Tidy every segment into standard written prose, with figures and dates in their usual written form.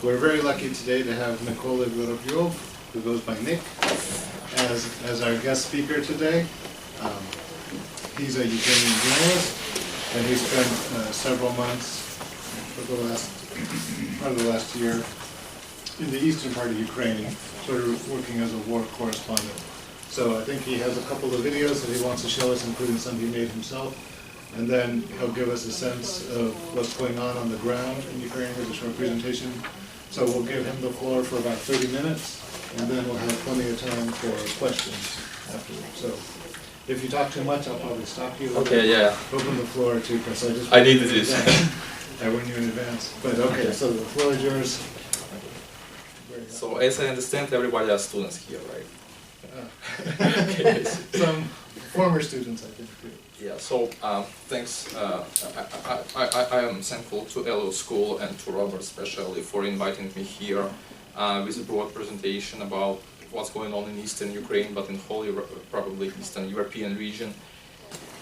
We're very lucky today to have Mikola Vorobyov, who goes by Nick, as our guest speaker today. He's a Ukrainian journalist, and he spent several months for the last year in the eastern part of Ukraine, sort of working as a war correspondent. So I think he has a couple of videos that he wants to show us, including some he made himself, and then he'll give us a sense of what's going on the ground in Ukraine with a short presentation. So we'll give him the floor for about 30 minutes, and then we'll have plenty of time for questions afterwards. So if you talk too much, I'll probably stop you. Okay, yeah. Open the floor too, because I needed this. I warned you in advance. But okay, so the floor is yours. So as I understand, everybody are students here, right? Okay. Some former students, I think, too. Yeah, so thanks. I am thankful to LO School and to Robert especially for inviting me here with a broad presentation about what's going on in Eastern Ukraine, but in whole probably Eastern European region.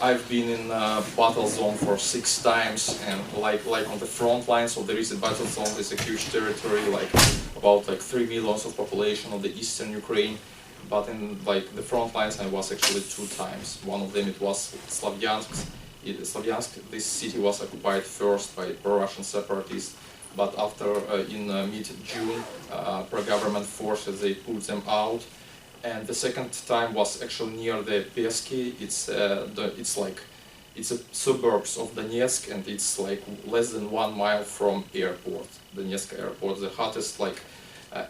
I've been in a battle zone for 6 times, and like on the front line, so there is a battle zone, there's a huge territory, like about 3 million of population of the Eastern Ukraine. But in the front lines I was actually 2 times. One of them it was Slavyansk. Slavyansk, this city was occupied first by pro-Russian separatists, but after in mid-June, pro-government forces, they put them out. And the second time was actually near the Peski. It's a suburbs of Donetsk, and it's like less than 1 mile from airport, Donetsk airport, the hottest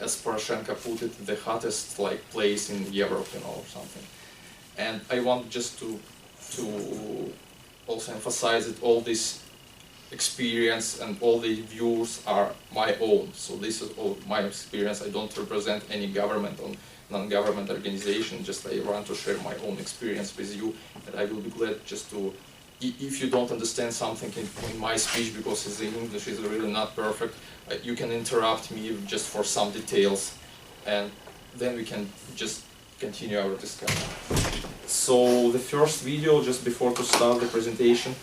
as Poroshenko put it, the hottest place in Europe, or something. And I want just to also emphasize that all this experience and all the views are my own. So this is all my experience. I don't represent any government or non-government organization. Just I want to share my own experience with you, and I will be glad just to. If you don't understand something in my speech, because the English is really not perfect, you can interrupt me just for some details, and then we can just continue our discussion. So the first video, just before to start the presentation,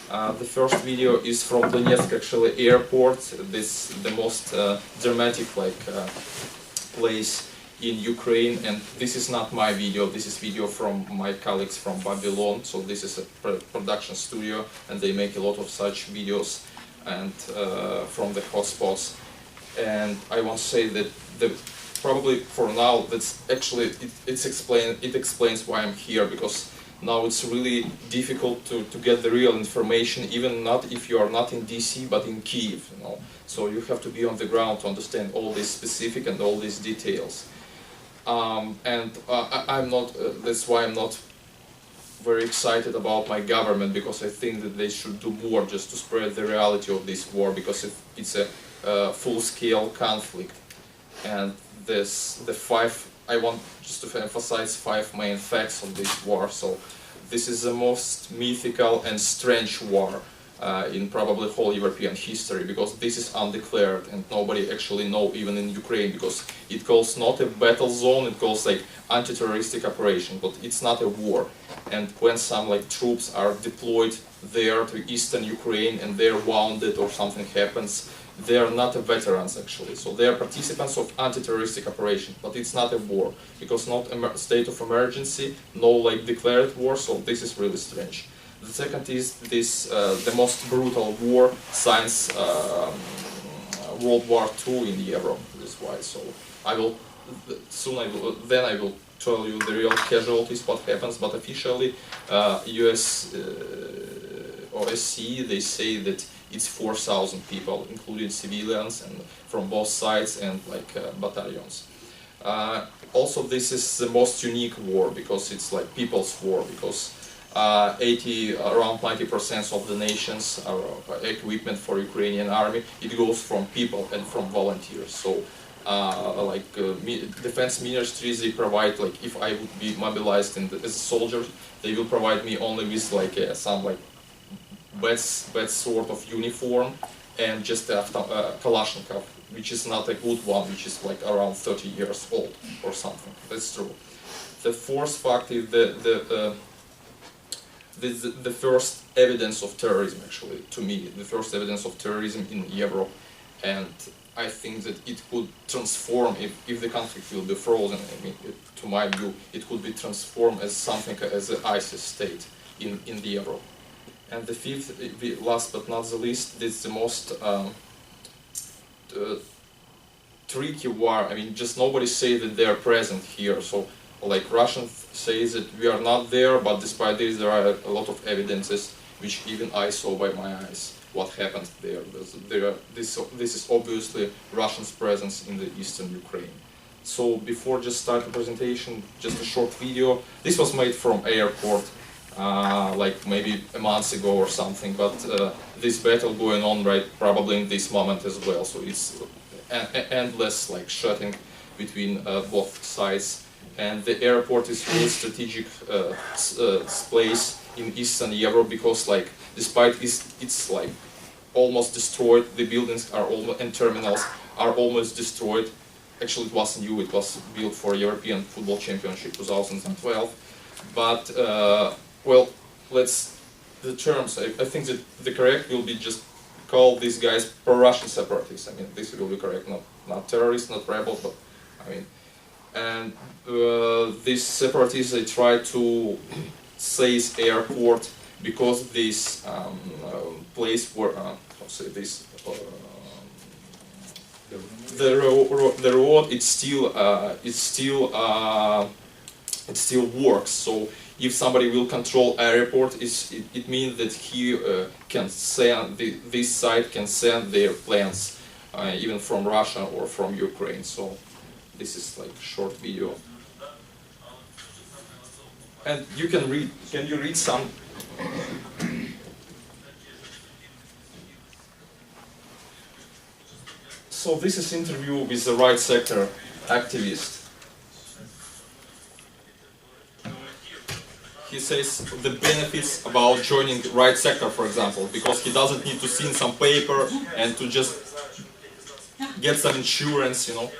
the first video is from Donetsk, actually airport. This the most dramatic place in Ukraine, and this is not my video, this is video from my colleagues from Babylon. So this is a production studio, and they make a lot of such videos and from the hotspots. And I want to say that probably for now that's actually it explains why I'm here, because now it's really difficult to get the real information, even not if you are not in DC but in Kyiv, So you have to be on the ground to understand all this specific and all these details. I'm not. That's why I'm not very excited about my government, because I think that they should do more just to spread the reality of this war, because it's a full-scale conflict. And I want just to emphasize 5 main facts of this war. So this is the most mythical and strange war in probably whole European history, because this is undeclared and nobody actually know, even in Ukraine, because it calls not a battle zone, it calls anti-terroristic operation, but it's not a war. And when some troops are deployed there to Eastern Ukraine and they're wounded or something happens, they are not veterans actually. So they are participants of anti-terroristic operation, but it's not a war, because not a state of emergency, no declared war. So this is really strange. The second is this the most brutal war since World War II in Europe. This is why. So I will tell you the real casualties, what happens. But officially, US OSCE, they say that it's 4,000 people, including civilians and from both sides and battalions. Also, this is the most unique war, because it's people's war, because around 90% of the nations equipment for Ukrainian army, it goes from people and from volunteers. So defense ministries, they provide, if I would be mobilized as a soldier, they will provide me only with some bad sort of uniform and just a Kalashnikov, which is not a good one, which is around 30 years old or something. That's true. The fourth fact is the first evidence of terrorism, actually, to me, the first evidence of terrorism in Europe. And I think that it could transform, if the conflict will be frozen, I mean, to my view, it could be transformed as something as an ISIS state in the Europe. And the fifth, last but not the least, is the most tricky war. I mean, just nobody say that they are present here. So, like Russians say that we are not there, but despite this, there are a lot of evidences which even I saw by my eyes what happened there. This is obviously Russians' presence in the eastern Ukraine. So before just start the presentation, just a short video. This was made from airport, like maybe a month ago or something, but this battle going on right probably in this moment as well. So it's endless like shooting between both sides. And the airport is really strategic place in Eastern Europe because, like, despite it's like almost destroyed, the buildings are almost and terminals are almost destroyed. Actually, it wasn't new; it was built for European Football Championship 2012. But well, the terms. I think that the correct will be just call these guys pro-Russian separatists. I mean, this will be correct, not terrorists, not rebels, but I mean. And these separatists, they try to seize airport because this place where how say this the road it still works. So if somebody will control airport, it means that he can send this side can send their planes even from Russia or from Ukraine. So. This is like a short video. And you can read, can you read some? So this is interview with the right sector activist. He says the benefits about joining right sector, for example, because he doesn't need to sign some paper and to just get some insurance, you know.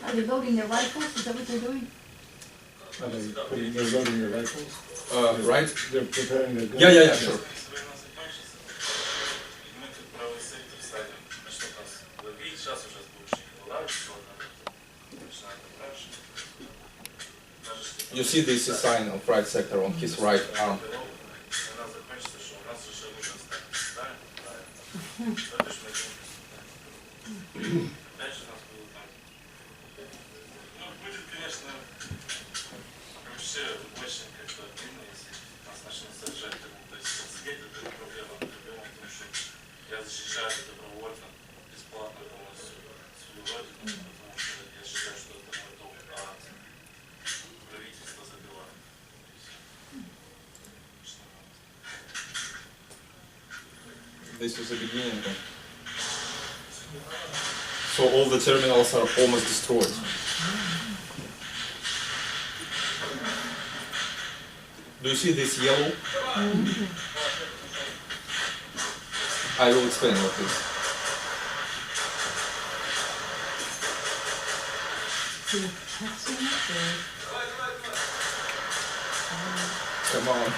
Are they loading their rifles? Is that what they're doing? They're loading their rifles? Right? They're preparing their guns? Yeah, sure. You see this sign of right sector on his right arm. This is the beginning. So all the terminals are almost destroyed. Do you see this yellow? I will explain what it is. Come on.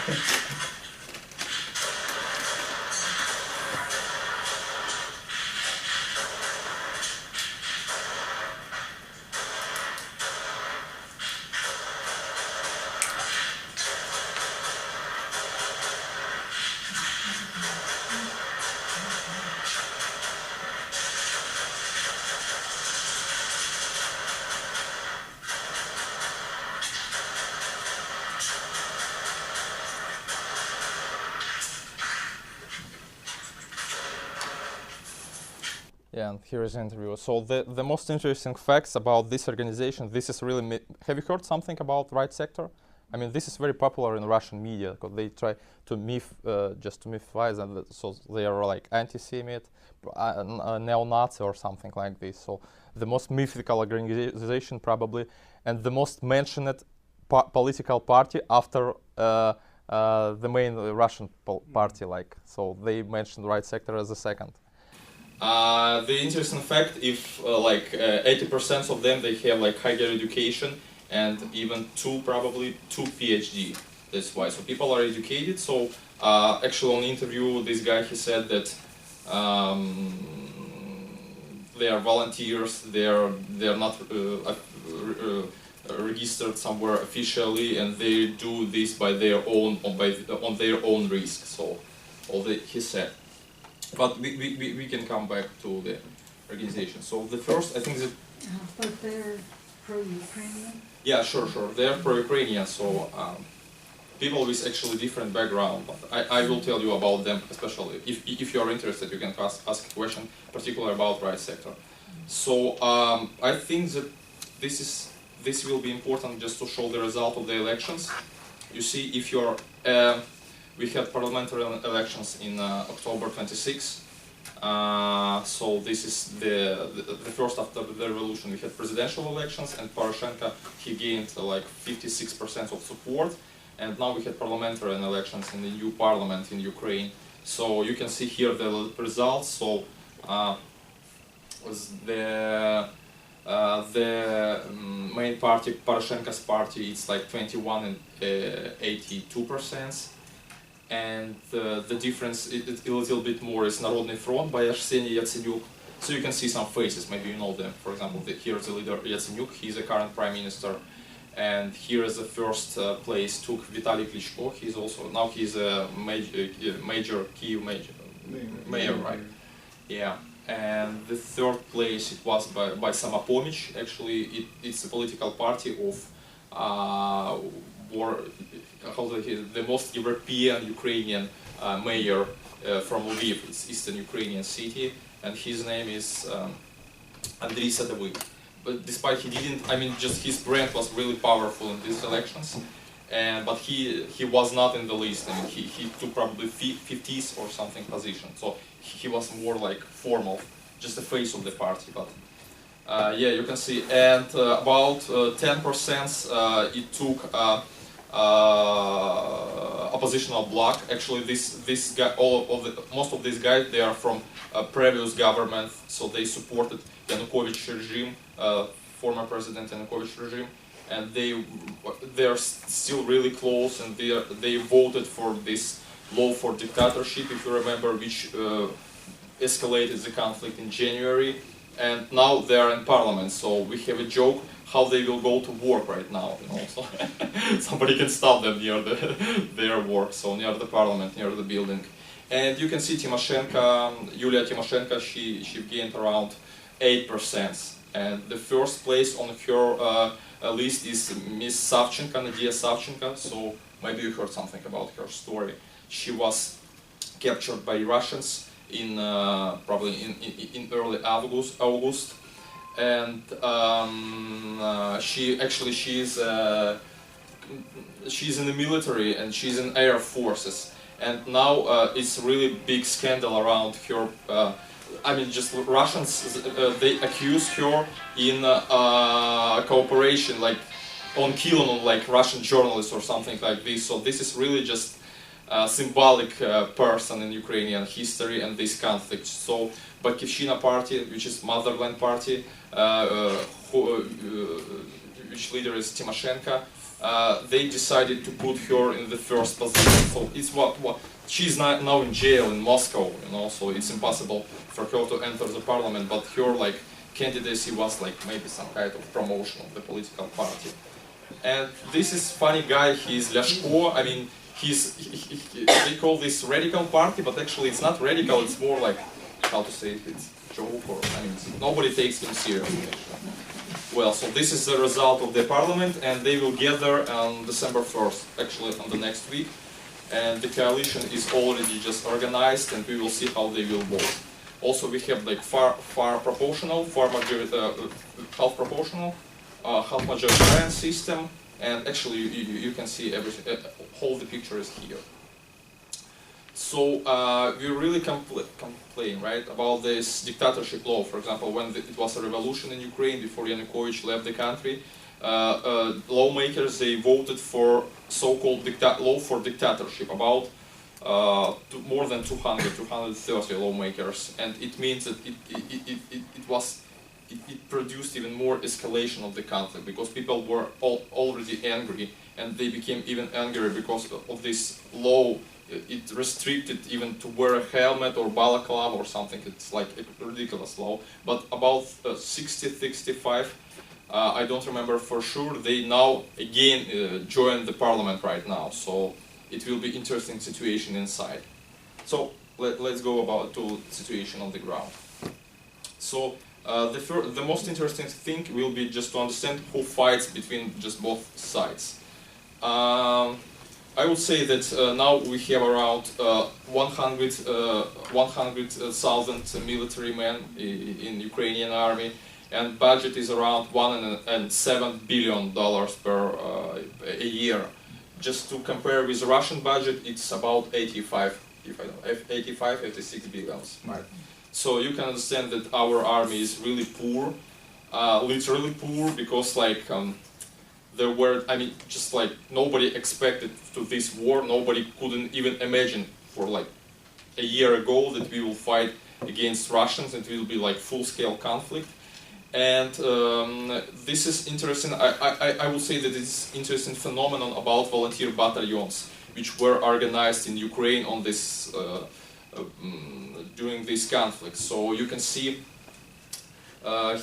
Yeah, and here is the interview. So the most interesting facts about this organization, this is really, have you heard something about right sector? I mean, this is very popular in Russian media because they try to just to mythify them, so they are like anti-Semite, neo-Nazi or something like this. So the most mythical organization probably, and the most mentioned political party after the main Russian party, like, so they mentioned right sector as a second. The interesting fact, if like 80% of them, they have like higher education and even probably two PhD. That's why. So people are educated. So actually on the interview, this guy, he said that they are volunteers. They're not registered somewhere officially, and they do this by their own on their own risk. So he said. But we can come back to the organization. So the first, I think that... But they're pro-Ukrainian? Yeah, sure. They're pro-Ukrainian, so people with actually different background. But I will tell you about them, especially if you are interested, you can ask a question, particularly about right sector. So I think that this will be important just to show the result of the elections. You see, if you're we had parliamentary elections in October 26. So this is the first after the revolution. We had presidential elections, and Poroshenko, he gained like 56% of support. And now we had parliamentary elections in the new parliament in Ukraine. So you can see here the results. So was the main party, Poroshenko's party, it's like 21 and 82%. And the difference a little bit more is Народный front by Arsenij Yatsenyuk. So you can see some faces, maybe you know them. For example, here is the leader Yatsenyuk, he's the current prime minister. And here is the first place took Vitaly Klitschko. He's a major Kyiv mayor, right? Yeah. And the third place it was by Samopomich. Actually, it's a political party of the most European Ukrainian mayor from Lviv. It's eastern Ukrainian city, and his name is Andriy Sadovy. But despite just his brand was really powerful in these elections, but he was not in the list. I mean, he took probably 50th or something position, so he was more like formal, just the face of the party. But yeah, you can see, and about 10% it took oppositional bloc. Actually, this guy, most of these guys, they are from previous government, so they supported Yanukovych regime, former President Yanukovych regime, and they're still really close, and they voted for this law for dictatorship, if you remember, which escalated the conflict in January, and now they are in parliament. So we have a joke how they will go to work right now, so somebody can stop them near their work, so near the parliament, near the building. And you can see Yulia Tymoshenko, she gained around 8%. And the first place on her list is Miss Savchenko, Nadia Savchenko, so maybe you heard something about her story. She was captured by Russians probably in early August. And she's in the military, and she's in air forces, and now it's really big scandal around her. Just Russians, they accuse her in cooperation, like on killing like Russian journalists or something like this. So this is really just a symbolic person in Ukrainian history and this conflict. So Batькivщина party, which is motherland party, which leader is Tymoshenko, they decided to put her in the first position. So it's she's now in jail in Moscow, so it's impossible for her to enter the parliament, but her candidacy was maybe some kind of promotion of the political party. And this is funny guy, he's Lyashko. They call this radical party, but actually it's not radical, it's more like, how to say it, it's joke, or nobody takes him seriously. Well, so this is the result of the parliament, and they will gather on December 1st, actually on the next week. And the coalition is already just organized, and we will see how they will vote. Also, we have far proportional, half proportional, half majoritarian system, and actually you can see everything. Whole the picture is here. So we really complain, right, about this dictatorship law. For example, when it was a revolution in Ukraine before Yanukovych left the country, lawmakers, they voted for so-called law for dictatorship, about to more than 230 lawmakers, and it means that it produced even more escalation of the conflict, because people were already angry, and they became even angrier because of this law. It restricted even to wear a helmet or balaclava or something. It's like a ridiculous law. But about 60, 65, I don't remember for sure, they now again join the parliament right now. So it will be interesting situation inside. So let's go about to situation on the ground. So the most interesting thing will be just to understand who fights between just both sides. I would say that now we have around 100,000 military men in Ukrainian army, and budget is around $1.7 billion per a year. Just to compare with Russian budget, it's about 86 billions. Right. So you can understand that our army is really poor, literally poor, because like there were, I mean, just like nobody expected to this war. Nobody couldn't even imagine for like a year ago that we will fight against Russians and it will be like full-scale conflict. And this is interesting. I would say that it's interesting phenomenon about volunteer battalions, which were organized in Ukraine on this during this conflict. So you can see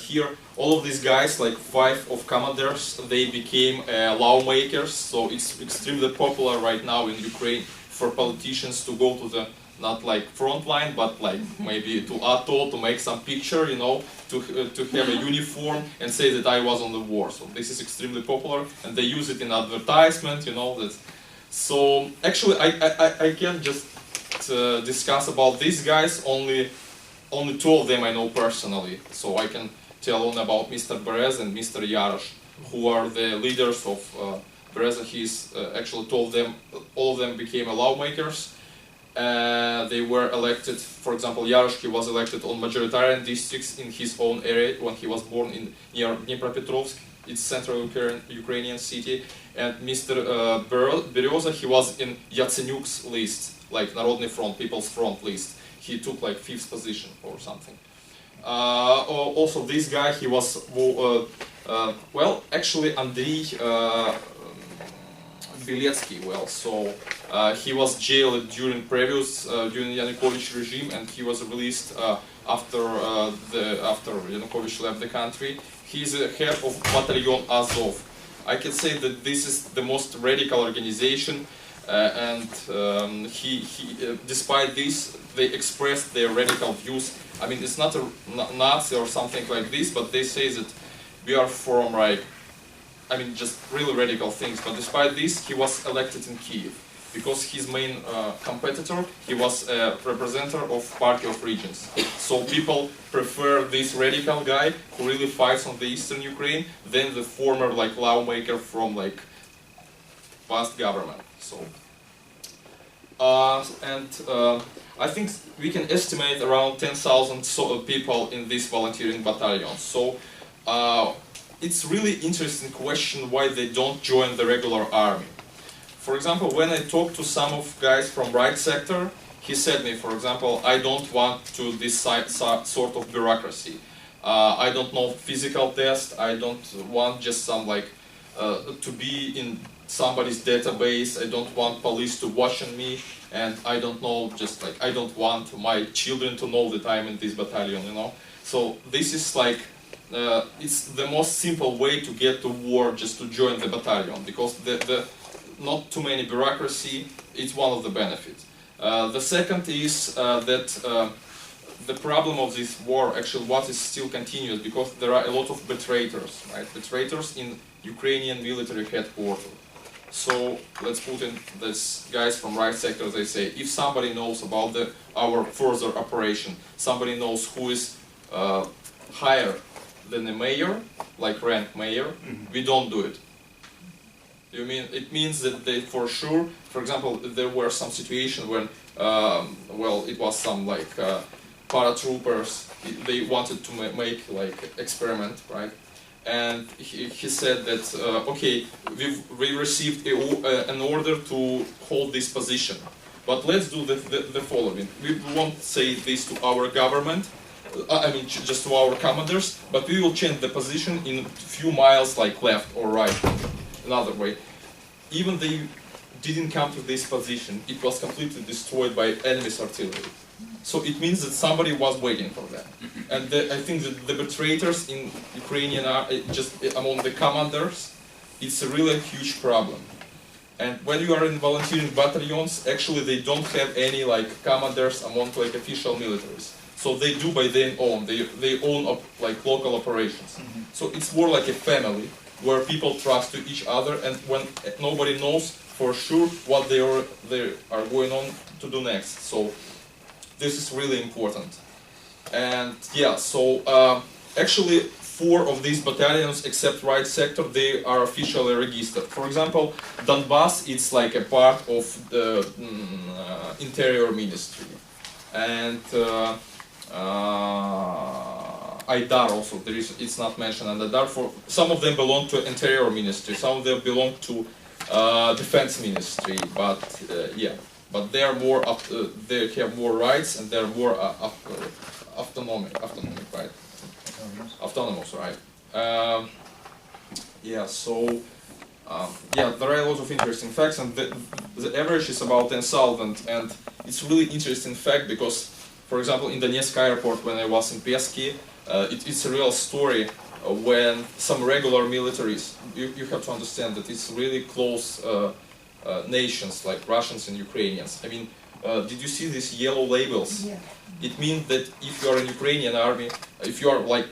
here all of these guys, like 5 of commanders, they became lawmakers. So it's extremely popular right now in Ukraine for politicians to go to the not like front line, but like maybe to ATO to make some picture, you know, to have a uniform and say that I was on the war. So this is extremely popular, and they use it in advertisement, you know. That. So actually, I can just discuss about these guys. Only 2 of them I know personally. So I can tell on about Mr. Berez and Mr. Yarosh, who are the leaders of Bereza. He's actually told them all of them became lawmakers. They were elected, for example, Yarosh, he was elected on majoritarian districts in his own area when he was born in near Dnipropetrovsk, it's central Ukrainian city. And Mr. Bereza, he was in Yatsenyuk's list, like Narodny Front, People's Front list. He took like 5th position or something. Also, this guy, he was, well, actually, Andriy Beletsky, well, so he was jailed during during Yanukovych regime, and he was released after Yanukovych left the country. He's the head of battalion Azov. I can say that this is the most radical organization, and despite this, they expressed their radical views. I mean, it's not a Nazi or something like this, but they say that we are from like, I mean, just really radical things. But despite this, he was elected in Kiev because his main competitor, he was a representative of Party of Regions. So people prefer this radical guy who really fights on the eastern Ukraine than the former like lawmaker from like past government. So I think we can estimate around 10,000 people in this volunteering battalion. So it's really interesting question why they don't join the regular army. For example, when I talked to some of guys from right sector, he said me, for example, I don't want to this sort of bureaucracy. I don't know physical test. I don't want just some like to be in somebody's database. I don't want police to watch on me, and I don't know, just like I don't want my children to know that I'm in this battalion, you know. So this is like it's the most simple way to get to war, just to join the battalion, because the not too many bureaucracy, it's one of the benefits. The second is that the problem of this war, actually what is still continuous, because there are a lot of betrayers, right? Betrayers in Ukrainian military headquarters. So let's put in this guys from right sector, they say, if somebody knows about our further operation, somebody knows who is higher than a mayor, like rank mayor, we don't do it. You mean it means that they for sure, for example, there were some situation when, well, it was some like paratroopers, they wanted to make like experiment, right? And he said that, okay, we received an order to hold this position. But let's do the following. We won't say this to our government, I mean just to our commanders, but we will change the position in a few miles like left or right, another way. Even they didn't come to this position, it was completely destroyed by enemy's artillery. So it means that somebody was waiting for them. And I think that the betrayers in Ukrainian just among the commanders, it's a really huge problem. And when you are in volunteering battalions, actually they don't have any like commanders among like official militaries. So they do by their own, they own like local operations. So it's more like a family where people trust to each other, and when nobody knows for sure what they are going on to do next. So this is really important. And yeah, so actually 4 of these battalions, except right sector, they are officially registered. For example, Donbass, it's like a part of the Interior Ministry. And Aidar also, it's not mentioned, and Aidar, for some of them belong to Interior Ministry, some of them belong to Defense Ministry, but yeah, but they are more they have more rights and they're more autonomic, right? Autonomous, right? Yeah, so yeah, there are a lot of interesting facts, and the average is about 10,000, and it's really interesting fact because, for example, in Donetsk airport when I was in Peski, it's a real story when some regular militaries, you have to understand that it's really close nations like Russians and Ukrainians. I mean, did you see these yellow labels? Yeah. It means that if you are in Ukrainian army, if you are like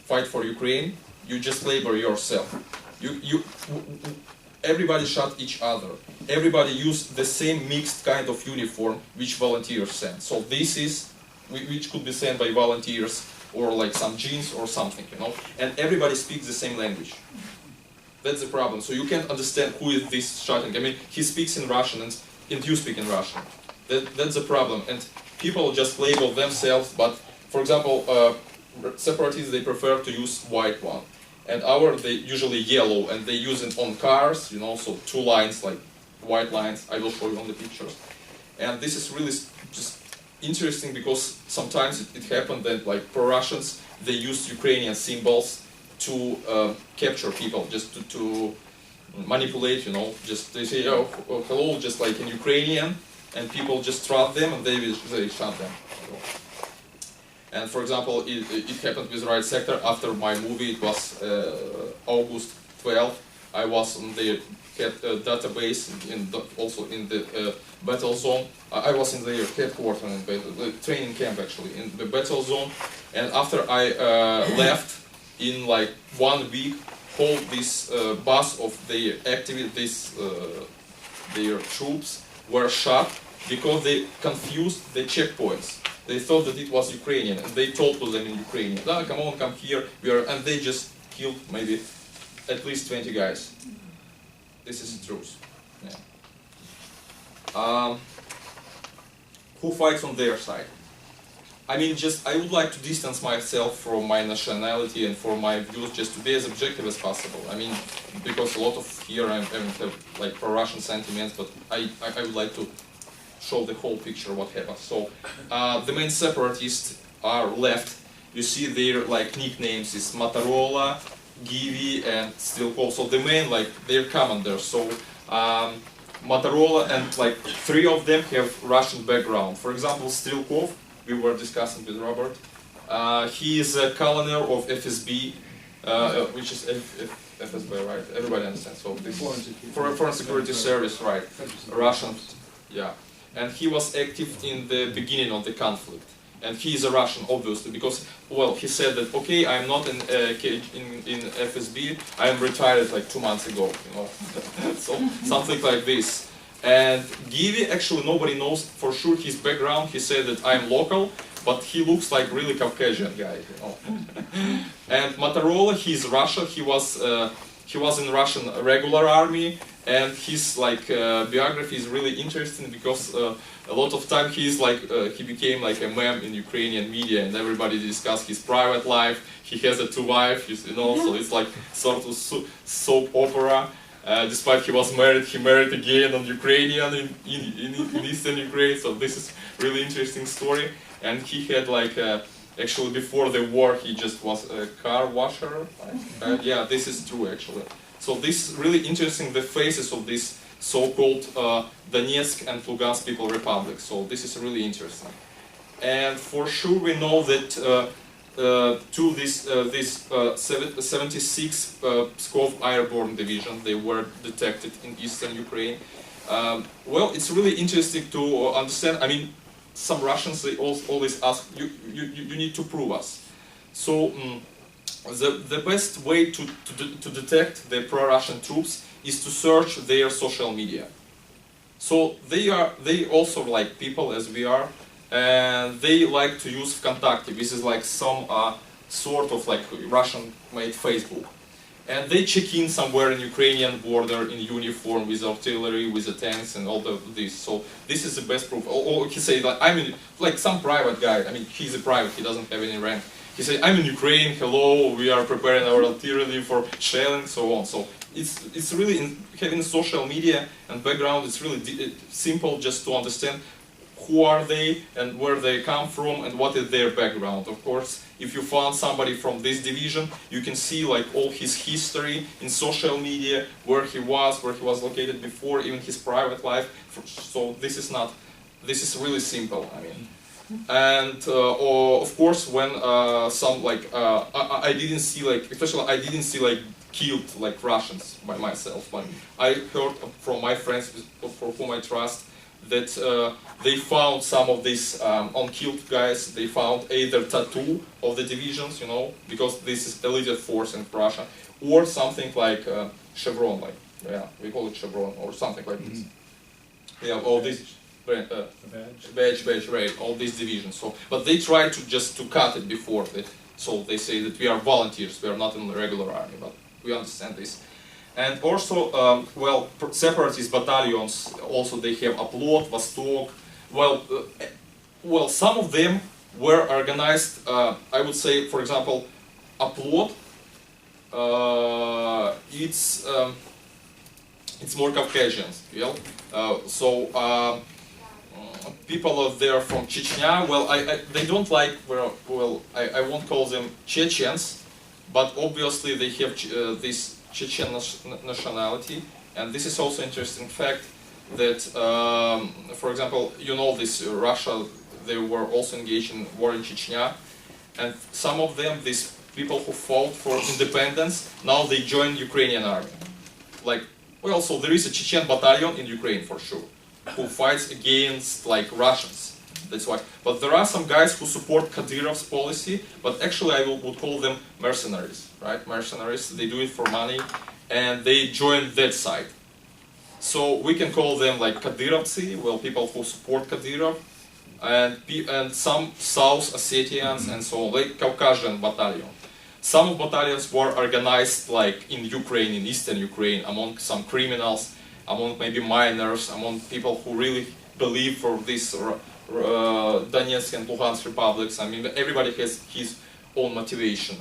fight for Ukraine, you just labor yourself. Everybody shot each other. Everybody used the same mixed kind of uniform which volunteers sent. So this is which could be sent by volunteers or like some jeans or something, you know. And everybody speaks the same language. That's the problem. So you can't understand who is this shouting. I mean, he speaks in Russian and you speak in Russian. That's the problem. And people just label themselves, but for example, separatists, they prefer to use white one. And they usually yellow, and they use it on cars, you know, so 2 lines, like white lines, I will show you on the pictures. And this is really just interesting because sometimes it happened that like pro-Russians, they used Ukrainian symbols to capture people, just to manipulate, you know, just they say, oh, hello, just like in Ukrainian, and people just trust them and they shot them. And for example, it happened with right sector after my movie. It was August 12. I was on the database, also in the battle zone. I was in their headquarters, in the training camp actually, in the battle zone. And after I left, in like 1 week, whole this bus of their activities, their troops were shot because they confused the checkpoints. They thought that it was Ukrainian, and they told to them in Ukrainian, "Ah, come on, come here." And they just killed maybe at least 20 guys. This is the truth. Yeah. Who fights on their side? I mean, I would like to distance myself from my nationality and from my views, just to be as objective as possible. I mean, because a lot of here I have like pro-Russian sentiments, but I would like to show the whole picture what happens. So the main separatists are left. You see their like nicknames is Motorola, Givi, and Strelkov. So the main like their commanders. So Motorola and like 3 of them have Russian background. For example, Strelkov, we were discussing with Robert. He is a colonel of FSB, which is FSB, right? Everybody understands. So this Foreign Security Service, right? Russian, yeah. And he was active in the beginning of the conflict. And he is a Russian, obviously, because, well, he said that, okay, I'm not in FSB, I am retired like 2 months ago, you know, so something like this. And Givi, actually, nobody knows for sure his background. He said that I'm local, but he looks like really Caucasian guy, you know. And Motorola, he's Russian. He was in Russian regular army. And his like biography is really interesting because a lot of time he became like a meme in Ukrainian media, and everybody discuss his private life. He has 2 wives, you know, so it's like sort of soap opera. Despite he was married, he married again on Ukrainian in Eastern Ukraine. So this is really interesting story. And he had like, actually before the war, he just was a car washer. Yeah, this is true actually. So this is really interesting, the faces of this so-called Donetsk and Lugansk People Republic. So this is really interesting. And for sure we know that to this 76 Pskov Airborne Division, they were detected in Eastern Ukraine. Well, it's really interesting to understand. I mean, some Russians, they always ask, you need to prove us. So the best way to detect the pro-Russian troops is to search their social media. So they also like people as we are, and they like to use Vkontakte. This is like some sort of like Russian-made Facebook. And they check in somewhere in Ukrainian border in uniform with artillery, with the tanks and all of this. So this is the best proof. Or he say like, I'm in, like some private guy. I mean, he's a private. He doesn't have any rank. He say, I'm in Ukraine. Hello, we are preparing our artillery for shelling, so on. So it's really having social media and background. It's really simple just to understand who are they and where they come from and what is their background. Of course, if you found somebody from this division, you can see like all his history in social media, where he was located before, even his private life. So this is really simple. I mean, and of course, when some like I didn't see like, especially I didn't see like killed like Russians by myself. But I heard from my friends for whom I trust that they found some of these unkilled guys. They found either tattoo of the divisions, you know, because this is elite force in Russia, or something like chevron, like we call it chevron or something like this. Yeah, all these badge, right? All these divisions. So, but they try to cut it before that. So they say that we are volunteers. We are not in the regular army, but we understand this. And also, well, separatist battalions, also they have Oplot, Vostok. Well, some of them were organized, I would say, for example, Oplot, it's more Caucasians, people there from Chechnya, well, they don't like, I won't call them Chechens, but obviously they have this Chechen nationality, and this is also interesting fact that, for example, you know this Russia, they were also engaged in war in Chechnya, and some of them, these people who fought for independence, now they join Ukrainian army. Like, well, so there is a Chechen battalion in Ukraine for sure, who fights against like Russians. That's why. But there are some guys who support Kadyrov's policy, but actually I would call them mercenaries, right? Mercenaries, they do it for money, and they join that side. So we can call them like Kadyrovцы, well, people who support Kadyrov, and some South Ossetians and so on, like Caucasian battalion. Some battalions were organized like in Ukraine, in Eastern Ukraine, among some criminals, among maybe miners, among people who really believe for this Donetsk and Lugansk republics. I mean, everybody has his own motivation.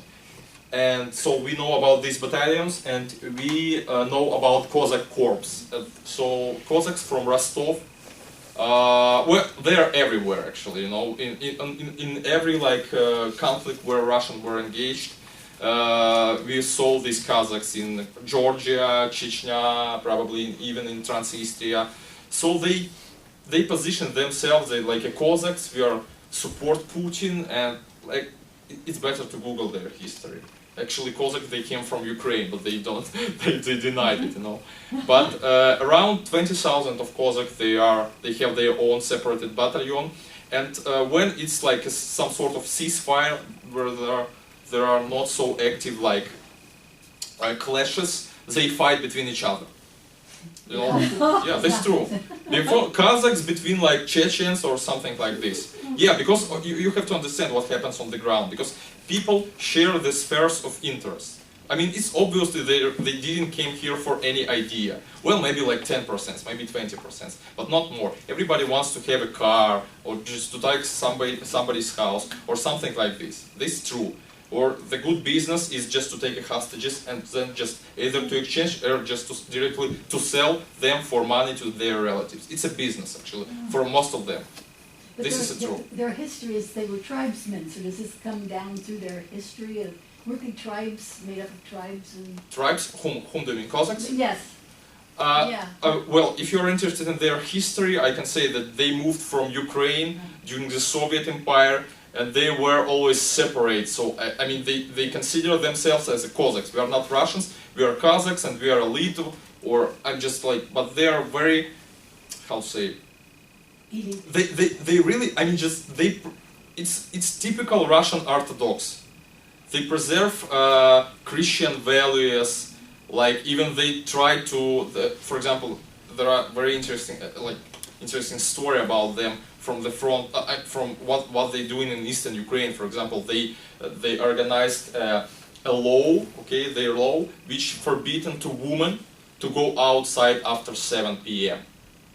And so we know about these battalions, and we know about Cossack Corps. So Cossacks from Rostov, well, they're everywhere actually, you know, in every like conflict where Russians were engaged. We saw these Cossacks in Georgia, Chechnya, probably even in Transnistria. So they position themselves like a Cossacks. We are support Putin, and like it's better to Google their history. Actually, Cossacks, they came from Ukraine, but they don't. they denied it, you know. But around 20,000 of Cossacks, they have their own separated battalion, and when it's like some sort of ceasefire where there are not so active like clashes, they fight between each other. You know? Yeah, that's true. Before Cossacks between like Chechens or something like this. Yeah, because you have to understand what happens on the ground, because people share the spheres of interest. I mean, it's obviously they didn't came here for any idea. Well, maybe like 10%, maybe 20%, but not more. Everybody wants to have a car or just to take somebody's house or something like this. This is true. Or the good business is just to take hostages and then just either to exchange or just to directly to sell them for money to their relatives. It's a business actually for most of them. But This is a true. their history is they were tribesmen, so does this come down through their history of working tribes, made up of tribes and... Tribes, whom do you mean, Cossacks? Yes, yeah. Well, if you're interested in their history, I can say that they moved from Ukraine during the Soviet Empire, and they were always separate. So, I mean, they consider themselves as a Cossacks. We are not Russians, we are Cossacks, and we are elite, or I'm just like, but they are very, how to say, they really, I mean, just, it's typical Russian Orthodox. They preserve Christian values, like even they try to, for example, there are very interesting, interesting story about them from the front, from what they're doing in eastern Ukraine. For example, they organized a law, okay, their law, which forbidden to women to go outside after 7 p.m.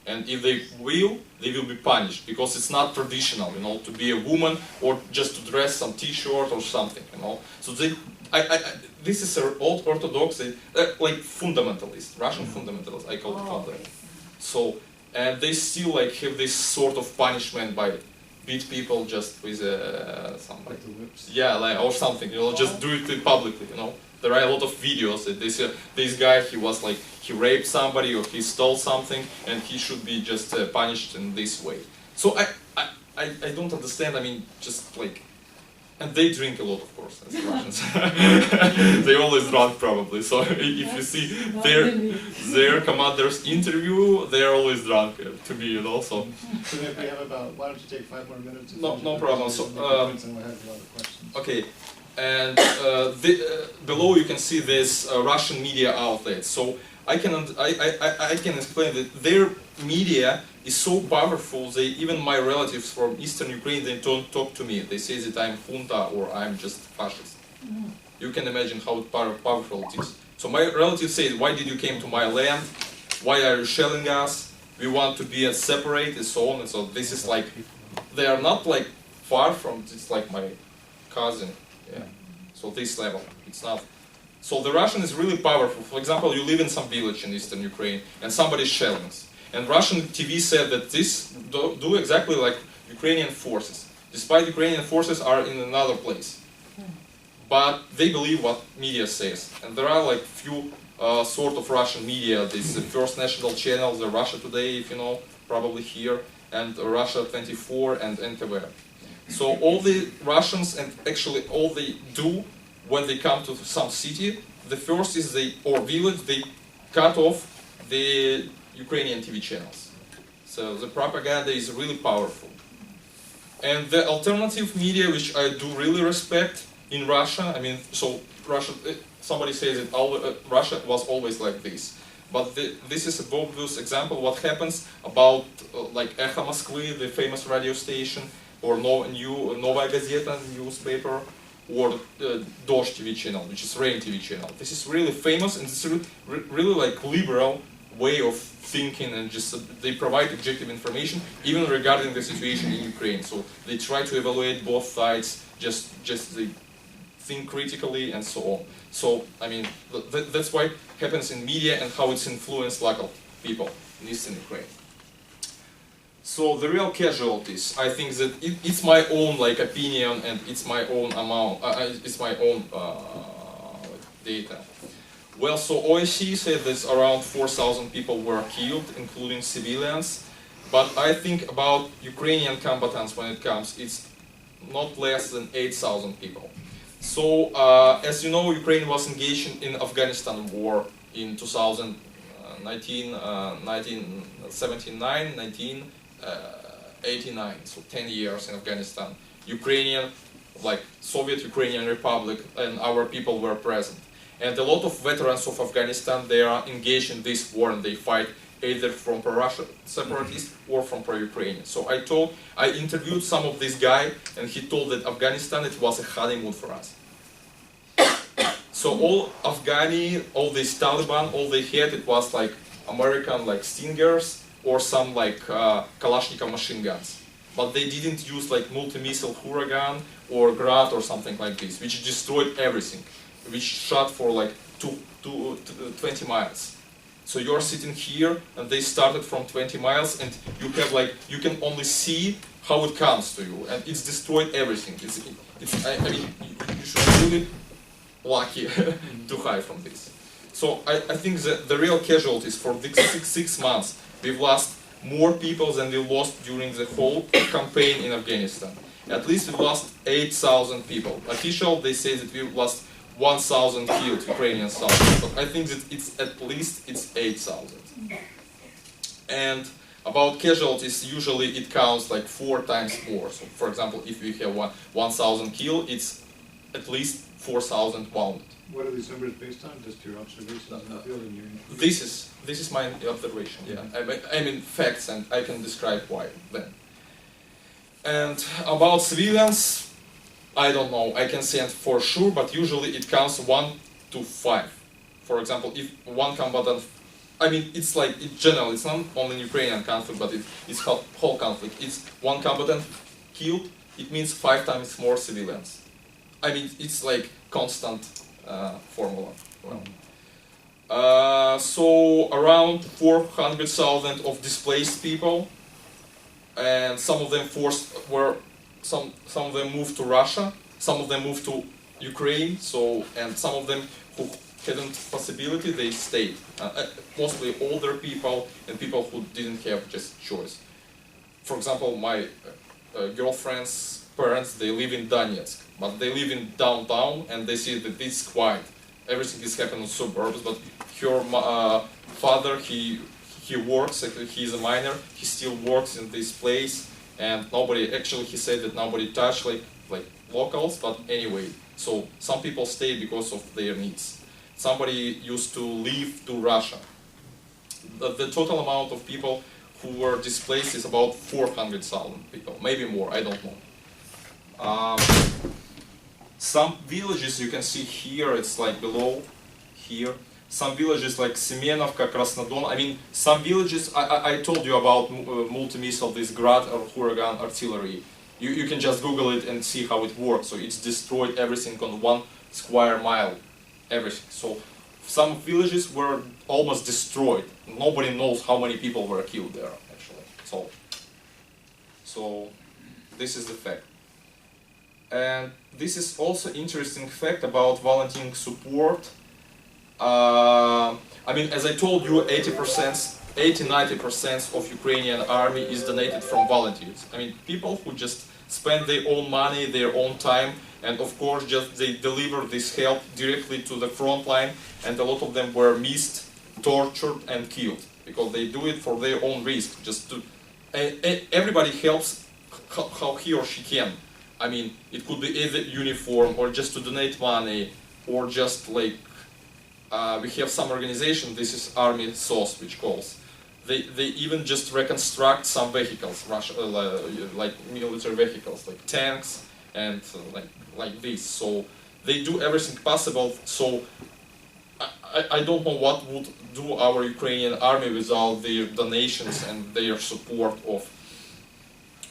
And if they will be punished, because it's not traditional, you know, to be a woman or just to dress some t-shirt or something, you know. So this is an old Orthodox, like fundamentalist, Russian fundamentalist, I call them. So, and they still like have this sort of punishment by beat people just with some like the whips. yeah, like or something, you know, just do it publicly, you know. There are a lot of videos that they say this guy, he was like, he raped somebody or he stole something and he should be just punished in this way. So I don't understand, I mean, just like, and they drink a lot, of course, as Russians. They always drunk probably, so if you see their commander's interview, they're always drunk to me, you know, so. So then we have about, why don't you take 5 more minutes? No problem, so, and we'll have a lot of questions. Okay. And below you can see this Russian media outlet. So I can explain that their media is so powerful. Even my relatives from Eastern Ukraine, they don't talk to me. They say that I'm junta or I'm just fascist. You can imagine how powerful it is. So my relatives say, why did you came to my land? Why are you shelling us? We want to be separate and so on. And so this is like, they are not like far from, it's like my cousin. Yeah. So this level, it's not. So the Russian is really powerful. For example, you live in some village in eastern Ukraine and somebody's shelling. And Russian TV said that this do exactly like Ukrainian forces. Despite Ukrainian forces are in another place. But they believe what media says. And there are like few sort of Russian media. This is the First National Channel, the Russia Today, if you know, probably here, and Russia 24 and NTV. So all the Russians, and actually all they do when they come to some city, the first is or village, they cut off the Ukrainian TV channels. So the propaganda is really powerful. And the alternative media, which I do really respect in Russia, I mean, so Russia, somebody says that Russia was always like this. But this is a obvious example what happens about like Echo Moskvy, the famous radio station, or Novaya Gazeta newspaper, or Dozh TV channel, which is Rain TV channel. This is really famous and it's really like liberal way of thinking, and just they provide objective information even regarding the situation in Ukraine. So they try to evaluate both sides, just they think critically and so on. So I mean that's why it happens in media and how it's influenced local people in Eastern Ukraine. So the real casualties, I think that it's my own like opinion and it's my own amount, it's my own data. Well, so OSCE said that around 4,000 people were killed, including civilians. But I think about Ukrainian combatants when it comes, it's not less than 8,000 people. So as you know, Ukraine was engaged in Afghanistan war in 1979, 1989, so 10 years in Afghanistan. Ukrainian, like Soviet Ukrainian Republic, and our people were present. And a lot of veterans of Afghanistan, they are engaged in this war and they fight either from pro-Russian separatists or from pro-Ukrainian. So I interviewed some of this guy and he told that Afghanistan, it was a honeymoon for us. So all Afghani, all these Taliban, all they had, it was like American like Stingers or some like Kalashnikov machine guns. but they didn't use like multi-missile Huracan or Grad or something like this, which destroyed everything, which shot for like 20 miles. So you're sitting here, and they started from 20 miles, and you have like, you can only see how it comes to you, and it's destroyed everything. I mean, you should be really lucky to hide from this. So I think that the real casualties for these 6 months, we've lost more people than we lost during the whole campaign in Afghanistan. At least we lost 8,000 people. Official, they say that we lost 1,000 killed Ukrainian soldiers, but I think that it's at least 8,000. And about casualties, usually it counts like 4 times more. So, for example, if we have 1,000 killed, it's at least 4,000 wounded. What are these numbers based on? Just your observations in the field and your This is my observation. Yeah, I mean facts, and I can describe why then. And about civilians, I don't know, I can say it for sure, but usually it counts 1 to 5. For example, if one combatant, I mean, it's like, in general, it's not only Ukrainian conflict, but it's whole conflict. It's one combatant killed, it means 5 times more civilians. I mean, it's like constant formula. Well, so around 400,000 of displaced people, and some of them some of them moved to Russia, some of them moved to Ukraine, and some of them who hadn't possibility, they stayed. Mostly older people and people who didn't have just choice. For example, my girlfriend's parents, they live in Donetsk, but they live in downtown, and they see that it's quiet. Everything is happening in suburbs, but her father, he works, he's a miner, he still works in this place, and nobody, actually he said that nobody touched like locals, but anyway, so some people stay because of their needs. Somebody used to leave to Russia. The total amount of people who were displaced is about 400,000 people, maybe more, I don't know. Some villages you can see here, it's like below here. Some villages like Semenovka, Krasnodon, I mean, some villages, I told you about multi-missile, this Grad or Huracan artillery. You can just Google it and see how it works. So it's destroyed everything on 1 square mile, everything. So some villages were almost destroyed. Nobody knows how many people were killed there, actually. So this is the fact. And this is also interesting fact about volunteering support. I mean, as I told you, 80–90% of Ukrainian army is donated from volunteers. I mean, people who just spend their own money, their own time, and of course just they deliver this help directly to the front line, and a lot of them were missed, tortured and killed, because they do it for their own risk. Just to, everybody helps how he or she can. I mean, it could be either uniform, or just to donate money, or just like, we have some organization, this is Army SOS, which calls. They even just reconstruct some vehicles, like military vehicles, like tanks and like this. So they do everything possible. So I don't know what would do our Ukrainian army without their donations and their support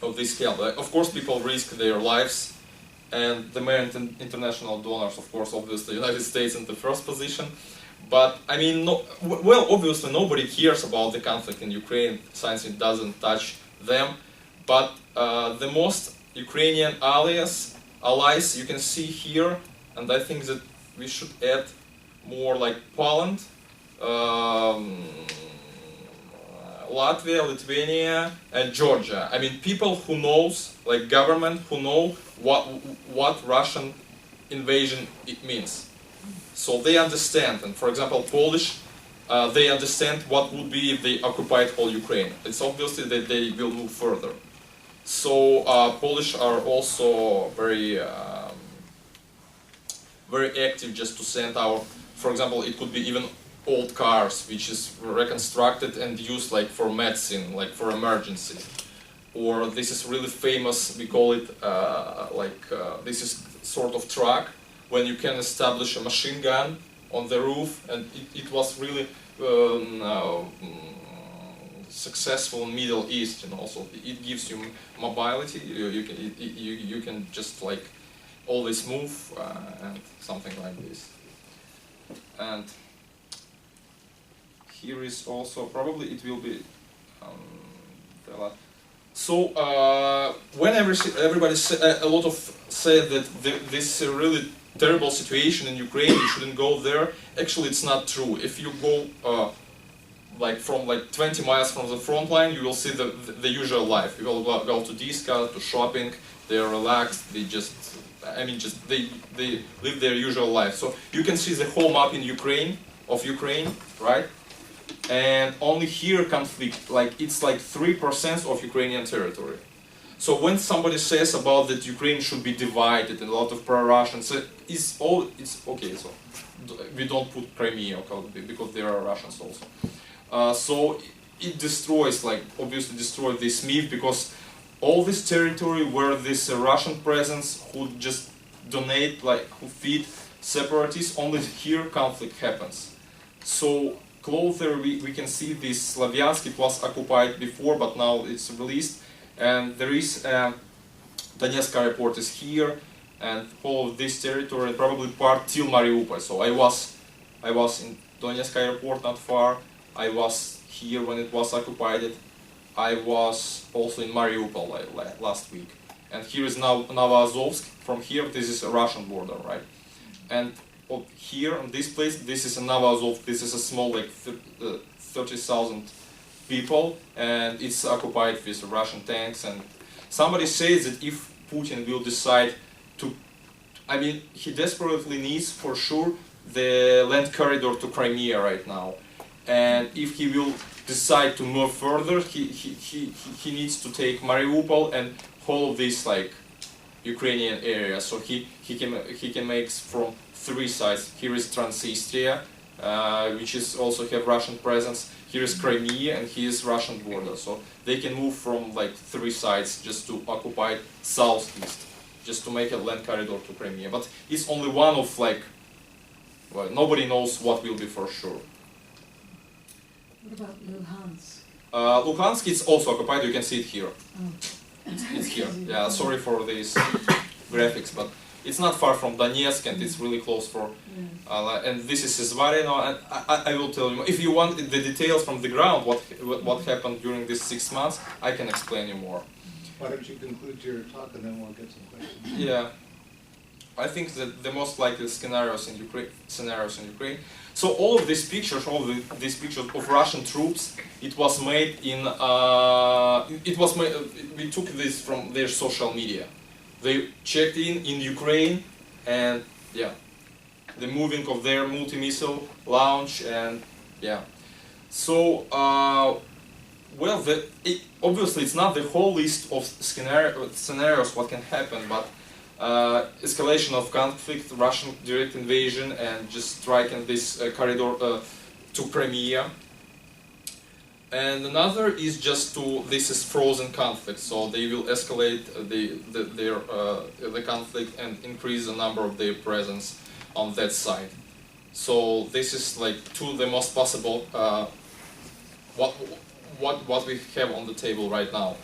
of this help. Of course, people risk their lives, and the main international donors, of course, obviously the United States in the first position. But I mean, well, obviously nobody cares about the conflict in Ukraine since it doesn't touch them. But the most Ukrainian allies you can see here, and I think that we should add more like Poland, Latvia, Lithuania, and Georgia. I mean, people who knows, like government, who know what Russian invasion it means. So they understand, and for example, Polish, they understand what would be if they occupied whole Ukraine. It's obviously that they will move further. So Polish are also very active just to send our, for example, it could be even old cars, which is reconstructed and used like for medicine, like for emergency. Or this is really famous, we call it this is sort of truck, when you can establish a machine gun on the roof, and it was really successful in Middle East, you know. So it gives you mobility. You can just like always move and something like this. And here is also probably it will be. So whenever everybody a lot of said that this is a really terrible situation in Ukraine, you shouldn't go there. Actually, it's not true. If you go like from like 20 miles from the front line, you will see the usual life. You will go to disco, to shopping. They are relaxed. They just, I mean, just they live their usual life. So you can see the whole map in Ukraine, right? And only here conflict, like it's like 3% of Ukrainian territory. So when somebody says about that Ukraine should be divided and a lot of pro-Russians, it's okay. So we don't put Crimea because there are Russians also. So it destroys, like obviously destroys this myth, because all this territory where this Russian presence who just donate, like who feed separatists, only here conflict happens. So closer we can see this Slavyansk. It was occupied before, but now it's released. And there is Donetsk airport is here, and all of this territory, probably part till Mariupol. So I was in Donetsk airport, not far. I was here when it was occupied. I was also in Mariupol last week. And here is now Novoazovsk. From here, this is a Russian border, right? And here on this place, this is a Novoazovsk. This is a small, like 30,000 people, and it's occupied with Russian tanks. And somebody says that if Putin will decide to, I mean, he desperately needs for sure the land corridor to Crimea right now. And if he will decide to move further, he needs to take Mariupol and whole of this like Ukrainian area. So he can make from 3 sides. Here is Transnistria, which is also have Russian presence. Here is Crimea, and here is Russian border. So they can move from like 3 sides just to occupy southeast, just to make a land corridor to Crimea. But it's only one of like, well, nobody knows what will be for sure. What about Luhansk? Luhansk is also occupied. You can see it here. Oh. It's here. Yeah, sorry for these graphics, but it's not far from Donetsk, and it's really close for. And this is Zvarino, and I will tell you if you want the details from the ground. What happened during these 6 months? I can explain you more. Why don't you conclude your talk and then we'll get some questions. Yeah, I think that the most likely scenarios in Ukraine. So all of these pictures, these pictures of Russian troops, it was made in. We took this from their social media. They checked in Ukraine, and yeah, the moving of their multi-missile launch, and yeah. So well, obviously it's not the whole list of scenarios what can happen, but escalation of conflict, Russian direct invasion, and just striking this corridor to Crimea. And another is just this is frozen conflict, so they will escalate the conflict and increase the number of their presence on that side. So this is like the most possible what we have on the table right now.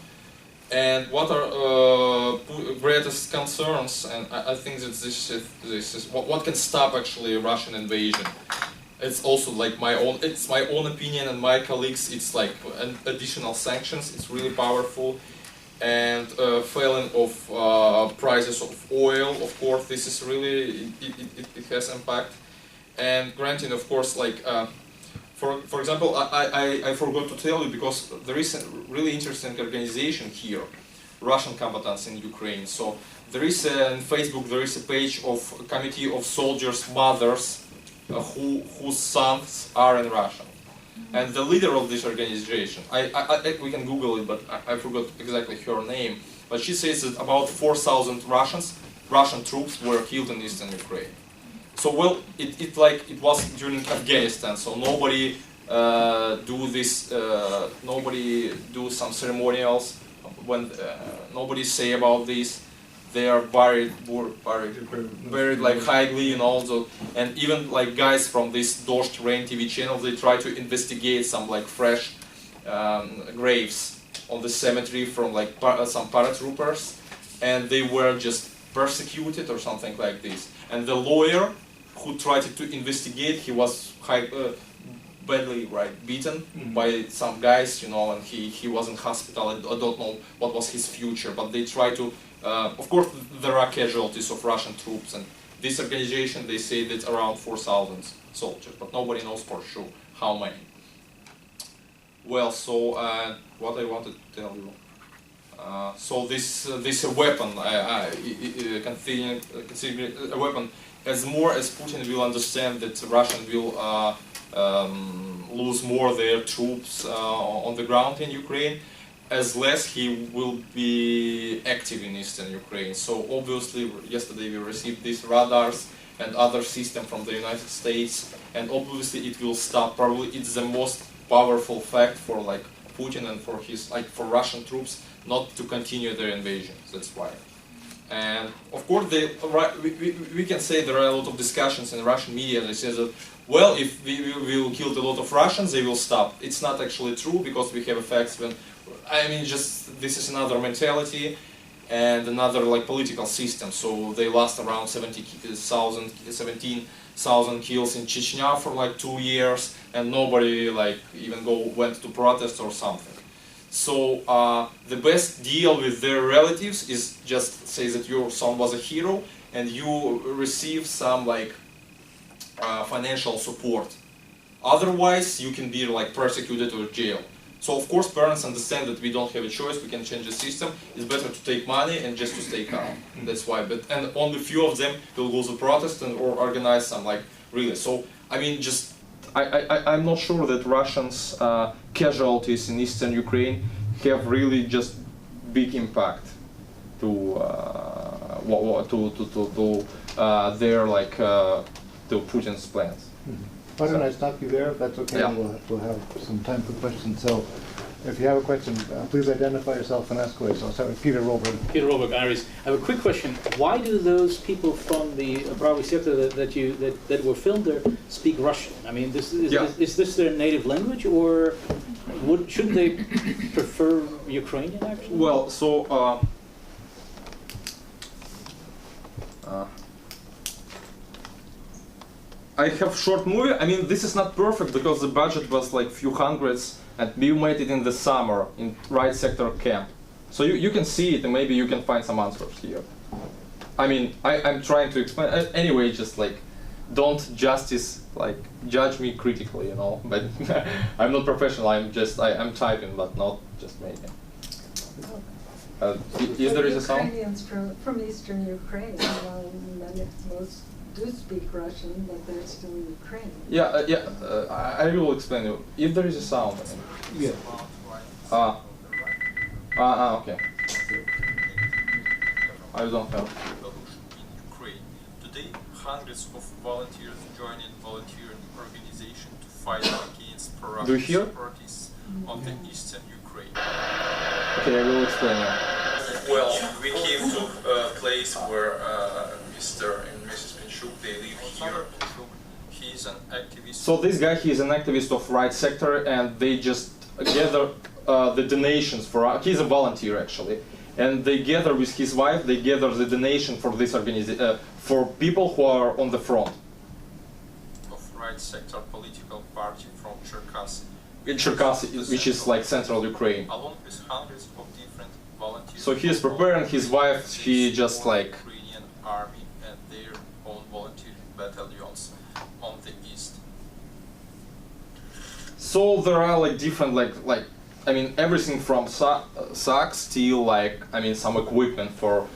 And what are greatest concerns? And I think that this is what can stop actually a Russian invasion. It's also like it's my own opinion and my colleagues. It's like additional sanctions. It's really powerful, and falling of prices of oil. Of course, this is really it has impact, and granting, of course, like. For example, I forgot to tell you, because there is a really interesting organization here, Russian combatants in Ukraine. So there is on Facebook, there is a page of a committee of soldiers' mothers whose sons are in Russia. And the leader of this organization, we can Google it, but I forgot exactly her name. But she says that about 4,000 Russian troops were killed in eastern Ukraine. So well, it was during Afghanistan, so nobody nobody do some ceremonials when nobody say about this. They are buried like highly, and also, and even like guys from this Dozht Rain TV channel, they try to investigate some like fresh graves on the cemetery from like some paratroopers, and they were just persecuted or something like this. And the lawyer who tried to investigate, he was badly beaten by some guys, you know, and he was in hospital. I don't know what was his future, but they try to, of course there are casualties of Russian troops, and this organization, they say that around 4,000 soldiers, but nobody knows for sure how many. Well, so what I wanted to tell you. So this weapon, considering a weapon, as more as Putin will understand that Russia will lose more their troops on the ground in Ukraine, as less he will be active in eastern Ukraine. So obviously, yesterday we received these radars and other system from the United States, and obviously it will stop. Probably it's the most powerful fact for like Putin and for his for Russian troops not to continue their invasion. That's why. And of course, we can say there are a lot of discussions in Russian media that says that, well, if we will kill a lot of Russians, they will stop. It's not actually true, because we have effects when, I mean, just this is another mentality and another like political system. So they lost around 17,000 kills in Chechnya for like 2 years, and nobody like even went to protest or something. So the best deal with their relatives is just say that your son was a hero and you receive some like financial support. Otherwise, you can be like persecuted or jailed. So of course, parents understand that we don't have a choice. We can change the system. It's better to take money and just to stay calm. That's why. And only few of them will go to protest or organize some like really. So I mean, just. I'm not sure that Russians' casualties in eastern Ukraine have really just big impact to their like to Putin's plans. Why don't I stop you there? If that's okay, Yeah. we'll have some time for questions. So, if you have a question, please identify yourself and ask away. So I'll start with Peter Rolberg. Peter Rolberg, Iris. I have a quick question. Why do those people from the Pravy sector that were filmed there speak Russian? I mean, is this their native language, or shouldn't they prefer Ukrainian actually? Well, so I have short movie. I mean, this is not perfect because the budget was like few hundreds, and we made it in the summer in right sector camp. So you can see it, and maybe you can find some answers here. I mean, I'm trying to explain. Anyway, just like, don't judge me critically, you know. But I'm not professional. I'm typing, but not just making. Is there a sound? Ukrainians from eastern Ukraine, most do speak Russian, but they're still in Ukraine. I will explain you. If there is a sound. Yeah. Okay. I don't know. In Ukraine. Today, hundreds of volunteers joined in volunteering organization to fight against Do you hear? separatists on the eastern Ukraine. Okay, I will explain you. Well, we came to a place where Mr. and Mrs. Pinchuk, they live here. He's an activist. So this guy, he is an activist of right sector, and they just gather the donations for. He's a volunteer actually, and they gather with his wife. They gather the donation for this organization for people who are on the front. Of right sector political party from Cherkasy. In Cherkasy, which is like central Ukraine. Along with hundreds of different volunteers. So he is preparing his wife. She just like. Ukrainian army and their own volunteer battalions on the east. So there are like different like I mean everything from socks, steel, like I mean some equipment for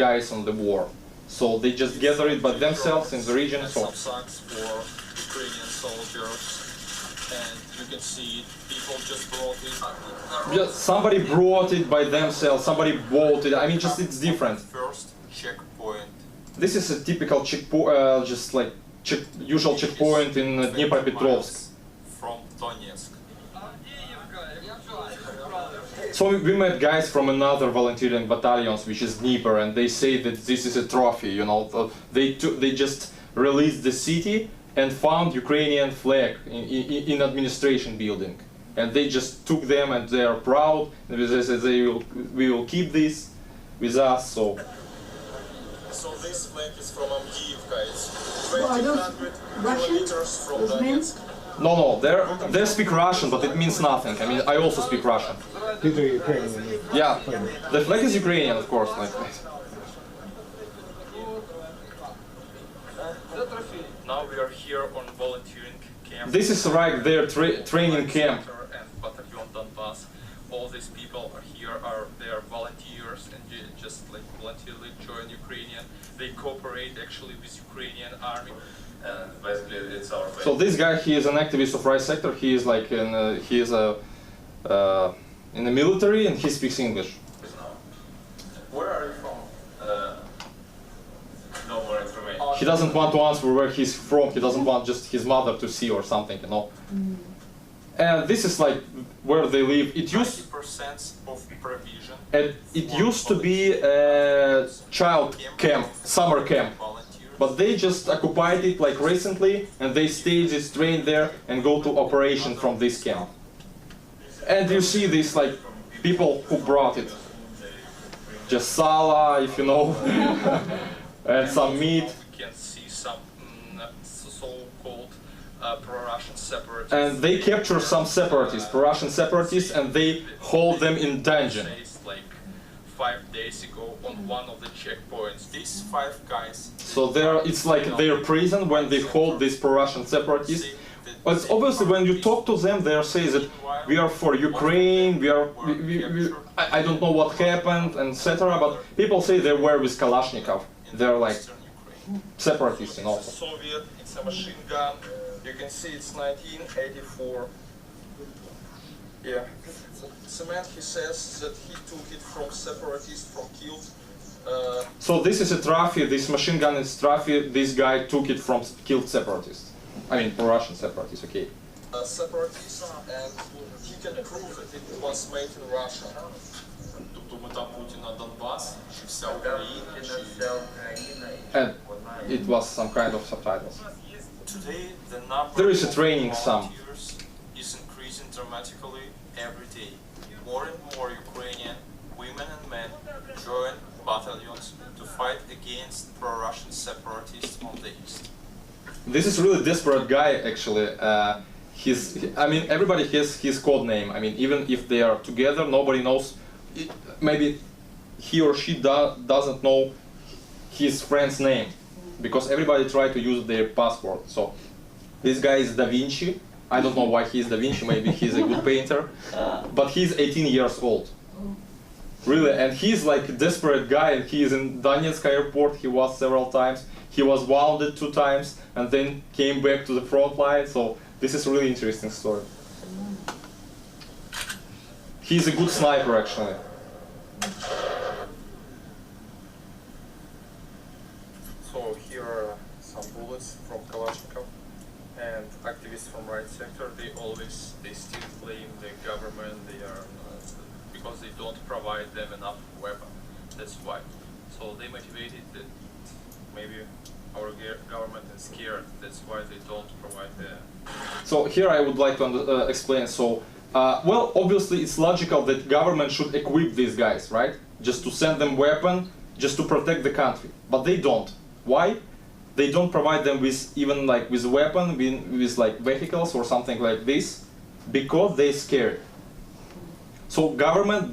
guys on the war. So they just gather it by themselves in the region. And So some socks for Ukrainian soldiers, and you can see it. People just brought it. just somebody brought it by themselves. Somebody bought it. I mean just it's different. First checkpoint. This is a typical checkpoint, just like usual checkpoint in Dnipropetrovsk. From Donetsk. So we met guys from another volunteering battalions, which is Dnieper, and they say that this is a trophy. You know, they just released the city, and found Ukrainian flag in administration building. And they just took them and they are proud. And they said we will keep this with us. So this flag is from Avdiivka. It's 2,000 kilometers from Donetsk. No, they speak Russian, but it means nothing. I mean, I also speak Russian. These are Ukrainian. Yeah, the flag is Ukrainian, of course. Like. Now we are here on volunteering camp. This is right their training camp. And Battalion Donbass. All these people are here they are volunteers and just like voluntarily join Ukrainian. They cooperate actually with Ukrainian army. And basically it's our way. So this guy, he is an activist of right sector. He is like in the military and he speaks English. Where are you from? No more information. He doesn't want to answer where he's from. He doesn't want just his mother to see or something, you know. And this is like where they live. It used 90% of provision. And it used to be a child camp, summer camp. But they just occupied it like recently, and they stayed, trained there, and go to operation from this camp. And you see these like people who brought it. Just sala, if you know, and some meat. You can see some so-called pro-Russian separatists. And they capture some separatists, pro-Russian separatists, and they hold them in dungeon. Like 5 days ago on one of the checkpoints. These 5 guys. So it's like their prison when they hold these pro-Russian separatists. But it's obviously when you talk to them, they say that we are for Ukraine, I don't know what happened, etc. But people say they were with Kalashnikov. They're like separatists and also. Soviet, it's a machine gun. You can see it's 1984. Yeah. Cement, he says that he took it from separatists, from killed. So this is a trophy, this machine gun is trophy, this guy took it from killed separatists. I mean, Russian separatists, okay. Separatists, and he can prove that it was made in Russia. And it was some kind of subtitles. Today, the number there is a training some. Is increasing dramatically every day. More and more Ukrainian women and men join battalions to fight against pro-Russian separatists on the east. This is really desperate guy, actually. I mean, everybody has his code name. I mean, even if they are together, nobody knows. Maybe he or she doesn't know his friend's name, because everybody tried to use their passport. So this guy is Da Vinci. I don't know why he's Da Vinci. Maybe he's a good painter, but he's 18 years old. Really, and he's like a desperate guy, and he is in Donetsk airport. He was several times. He was wounded 2 times and then came back to the front line. So this is a really interesting story. He's a good sniper, actually. So here are some bullets from Kalashnikov, and activists from right sector. They still blame the government. They are because they don't provide them enough weapon. That's why. So they motivated that maybe our government is scared. That's why they don't provide the. So here I would like to explain. So. Well, obviously it's logical that government should equip these guys, right? Just to send them weapon, just to protect the country. But they don't. Why? They don't provide them with even like with weapon, with like vehicles or something like this, because they're scared. So government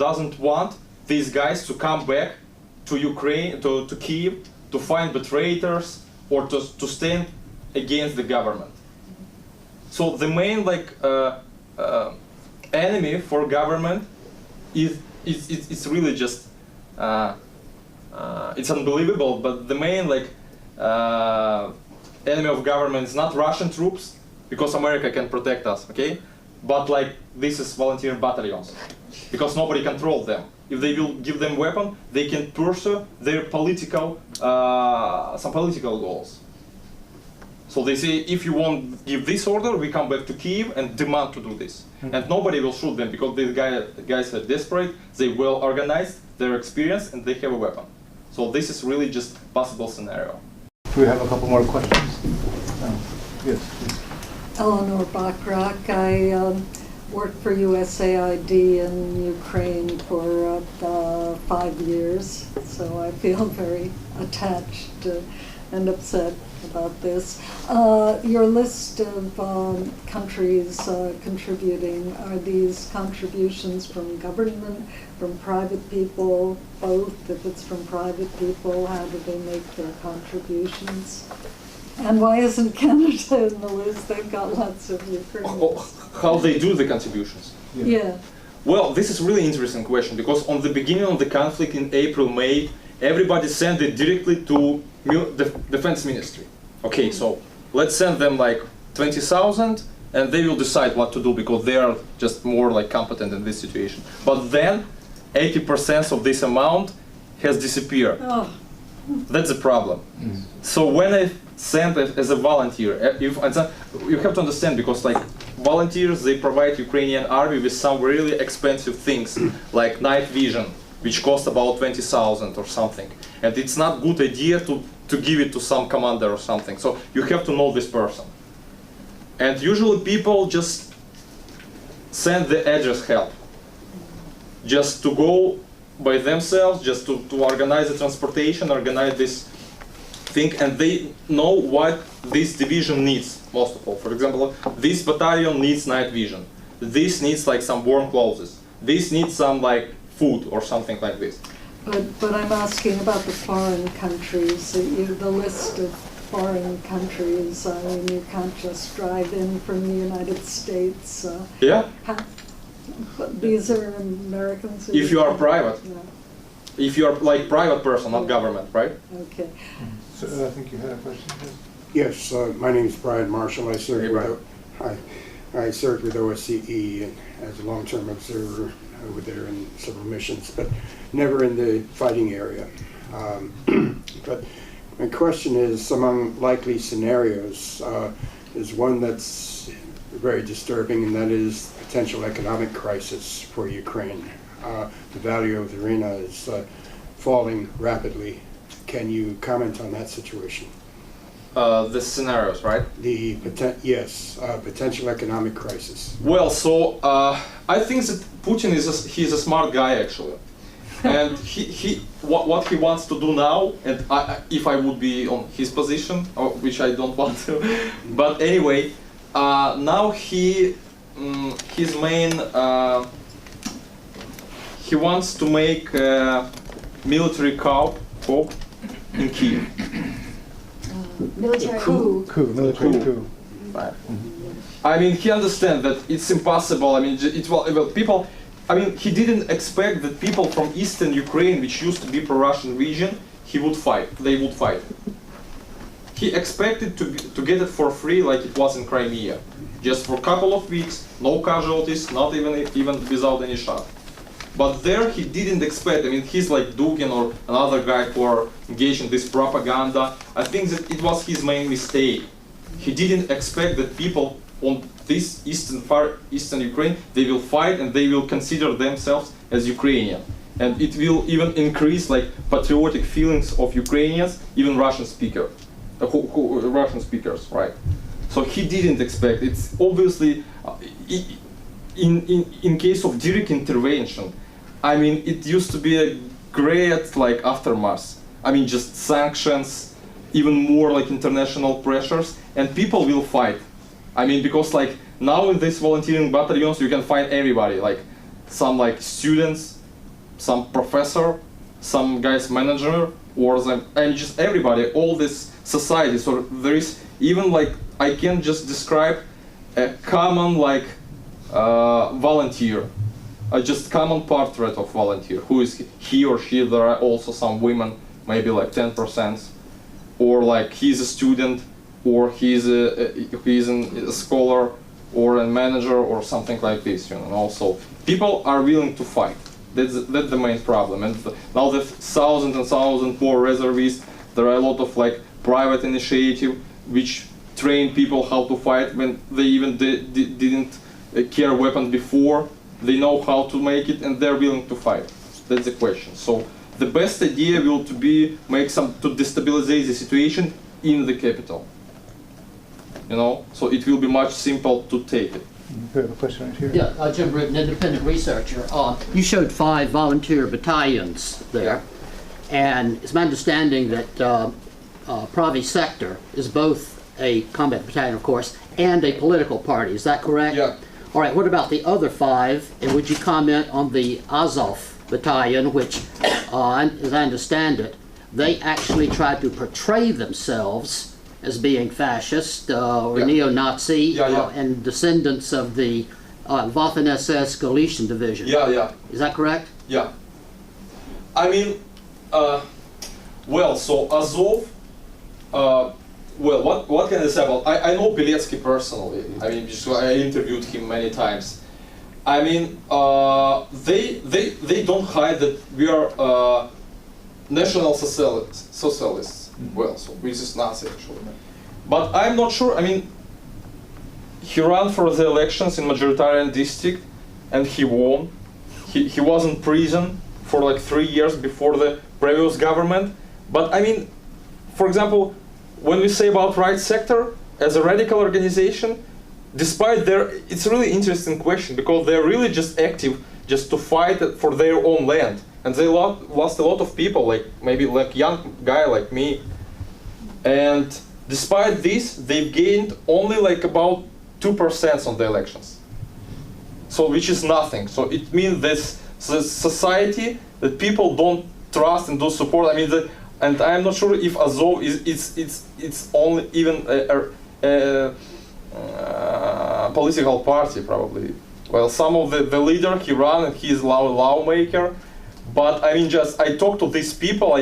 doesn't want these guys to come back to Ukraine, to Kyiv, to find betrayers or to stand against the government. So the main like enemy for government it's really just it's unbelievable. But the main like enemy of government is not Russian troops, because America can protect us, okay? But like this is volunteer battalions, because nobody controls them. If they will give them weapon, they can pursue their political some political goals. So they say, if you won't give this order, we come back to Kyiv and demand to do this. And nobody will shoot them, because these guys are desperate, they well organized, they're experienced, and they have a weapon. So this is really just possible scenario. Do we have a couple more questions? Yes. Eleanor Bachrach. I worked for USAID in Ukraine for 5 years, so I feel very attached and upset about this. Your list of countries contributing, are these contributions from government, from private people, both? If it's from private people, how do they make their contributions? And why isn't Canada in the list? They've got lots of Ukrainians. How they do the contributions? Yeah. Well, this is really interesting question, because on the beginning of the conflict in April, May, everybody sent it directly to the defense ministry. Okay, so let's send them like 20,000 and they will decide what to do, because they are just more like competent in this situation. But then 80% of this amount has disappeared. Oh. That's the problem. So when I sent it as a volunteer, you have to understand, because like volunteers, they provide Ukrainian army with some really expensive things like night vision, which cost about 20,000 or something. And it's not good idea to give it to some commander or something. So you have to know this person. And usually people just send the address help, just to go by themselves, just to organize the transportation, organize this thing, and they know what this division needs, most of all. For example, this battalion needs night vision. This needs like some warm clothes. This needs some like food or something like this. But I'm asking about the foreign countries, the list of foreign countries. I mean, you can't just drive in from the United States. Yeah? But these are Americans. If you are private. No. If you are like private person, not government, right? Okay. So I think you had a question. Yes, my name is Brian Marshall. I served Hey, Brian. I served with OSCE and as a long-term observer over there in several missions, but never in the fighting area. But my question is, among likely scenarios, is one that's very disturbing, and that is potential economic crisis for Ukraine. The value of the hryvnia is falling rapidly. Can you comment on that situation? The scenarios, right? Potential economic crisis. Well, so I think that Putin he's a smart guy actually, and what he wants to do now, and if I would be on his position, which I don't want to, but anyway, now his main he wants to make a military coup in Kyiv. Military Military coup. Right. I mean, he understands that it's impossible. I mean, people. I mean, he didn't expect that people from eastern Ukraine, which used to be pro-Russian region, they would fight. He expected to get it for free, like it was in Crimea, just for a couple of weeks, no casualties, not even without any shot. But there he didn't expect. I mean, he's like Dugin or another guy who are engaged in this propaganda. I think that it was his main mistake. He didn't expect that people on this far eastern Ukraine, they will fight and they will consider themselves as Ukrainian. And it will even increase like patriotic feelings of Ukrainians, even Russian speakers, right? So he didn't expect. It's obviously, in case of direct intervention, I mean, it used to be a great like aftermath. I mean, just sanctions, even more like international pressures, and people will fight. I mean, because like now in these volunteering battalions, you can find everybody, like some like students, some professor, some guys manager, and just everybody, all this society. So there is even like, I can just describe a common like volunteer, just common portrait of volunteer. Who is he or she? There are also some women, maybe like 10%, or like he's a student, or he's a scholar, or a manager, or something like this. You know, also people are willing to fight. That's the main problem. And now the thousands and thousands more reservists. There are a lot of like private initiative which train people how to fight when they even didn't carry weapons before. They know how to make it, and they're willing to fight. That's the question. So the best idea will to destabilize the situation in the capital. you know, so it will be much simpler to take it. We have a question right here. Yeah, Jim Bruton, independent researcher. You showed 5 volunteer battalions there, and it's my understanding that Pravi sector is both a combat battalion, of course, and a political party. Is that correct? Yeah. All right, what about the other 5? And would you comment on the Azov battalion, which, as I understand it, they actually tried to portray themselves as being fascist or neo-Nazi and descendants of the Waffen-SS Galician division. Yeah. Is that correct? Yeah. I mean, well, so Azov, well, what can I say about, I know Beletsky personally. I mean, I interviewed him many times. I mean, they don't hide that we are national socialists. Well, so which is Nazi actually. But I'm not sure. I mean, he ran for the elections in majoritarian district, and he won. He was in prison for like 3 years before the previous government. But I mean, for example, when we say about right sector as a radical organization, despite it's a really interesting question because they're really just active just to fight for their own land. And they lost a lot of people, like maybe like young guy like me. And despite this, they've gained only like about 2% on the elections. So which is nothing. So it means this society that people don't trust and don't support. I mean, and I'm not sure if Azov it's only even a political party probably. Well, some of the leader he ran and he is lawmaker. But I mean, just I talk to these people.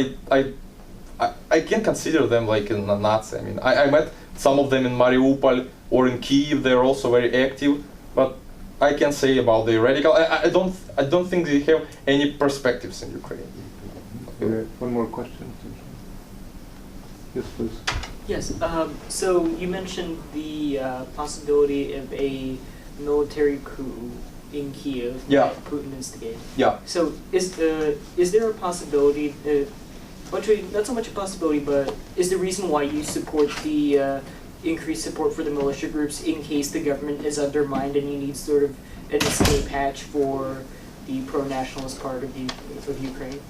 I can't consider them like a Nazi. I mean, I met some of them in Mariupol or in Kiev. They're also very active. But I can say about the radical. I don't think they have any perspectives in Ukraine. One more question. Yes, please. Yes. So you mentioned the possibility of a military coup in Kiev that Putin instigated. Yeah. So is there a possibility? Actually, not so much a possibility, but is the reason why you support the increased support for the militia groups in case the government is undermined and you need sort of an escape hatch for the pro-nationalist part of Ukraine?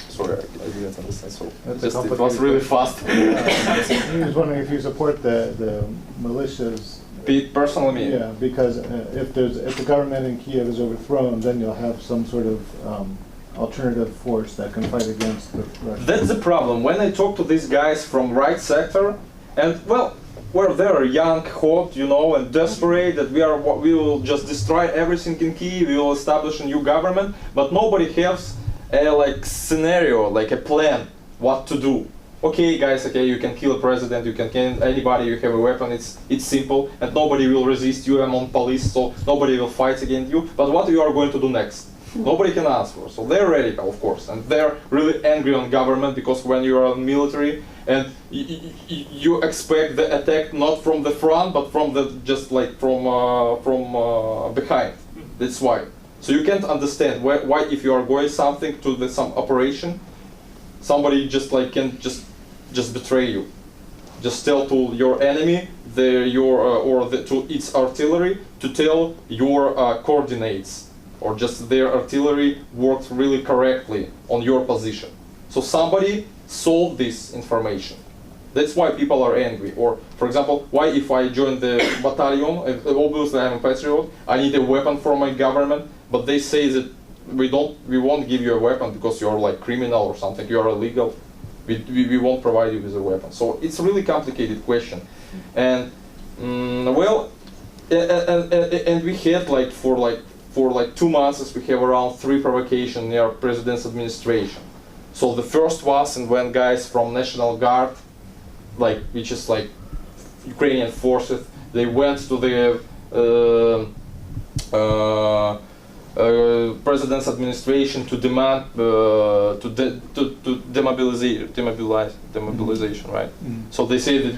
Sorry, I didn't understand. So it was really fast. He was wondering if you support the militias. Personally, me. Yeah, because if the government in Kiev is overthrown, then you'll have some sort of alternative force that can fight against the Russians. That's the problem. When I talk to these guys from right sector, and well, where they're young, hot, you know, and desperate that we will just destroy everything in Kiev, we will establish a new government, but nobody has a like scenario, like a plan, what to do. Okay, guys, okay, you can kill a president, you can kill anybody, you have a weapon, it's simple, and nobody will resist you among police, so nobody will fight against you, but what you are going to do next? Nobody can answer. So they're radical, of course, and they're really angry on government because when you are in military and you expect the attack not from the front, but from the behind. That's why. So you can't understand why if you are going something to some operation, somebody just like can just betray you. Just tell to your enemy to its artillery to tell your coordinates, or just their artillery worked really correctly on your position. So somebody sold this information. That's why people are angry. Or, for example, why if I join the battalion, obviously I'm a patriot, I need a weapon from my government, but they say that we won't give you a weapon because you're like criminal or something, you're illegal. We won't provide you with a weapon. So it's a really complicated question. And well, and we had like for 2 months, we have around 3 provocations near president's administration. So the first was when guys from National Guard, which is like Ukrainian forces, they went to the president's administration to demand to demobilization, right? So they say that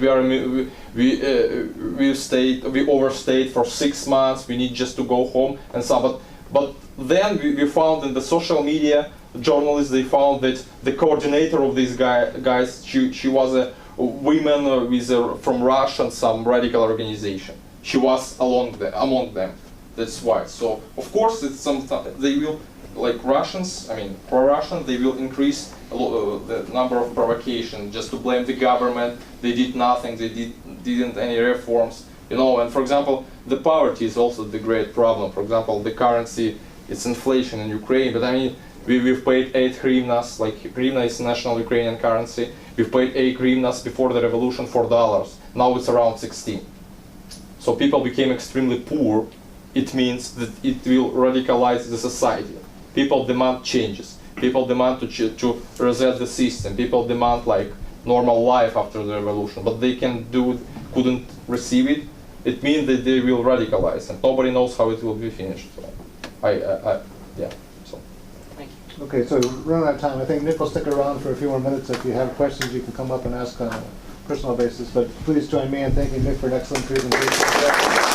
we overstayed for 6 months. We need just to go home and so. But then we found in the social media, journalists, they found that the coordinator of these guys, she was a women from Russia and some radical organization. She was among them. That's why. So of course, it's they will, like Russians. I mean, pro-Russian. They will increase the number of provocations just to blame the government. They did nothing. They didn't any reforms. You know, and for example, the poverty is also the great problem. For example, the currency, it's inflation in Ukraine. But I mean, we've paid 8 hryvnias. Like hryvnia is national Ukrainian currency. We've paid 8 hryvnias before the revolution $4. Now it's around 16. So people became extremely poor. It means that it will radicalize the society. People demand changes. People demand to reset the system. People demand like normal life after the revolution, but they couldn't receive it. It means that they will radicalize, and nobody knows how it will be finished. So, yeah. So. Thank you. Okay, so we're running out of time. I think Nick will stick around for a few more minutes. If you have questions, you can come up and ask on a personal basis. But please join me in thanking Nick for an excellent presentation.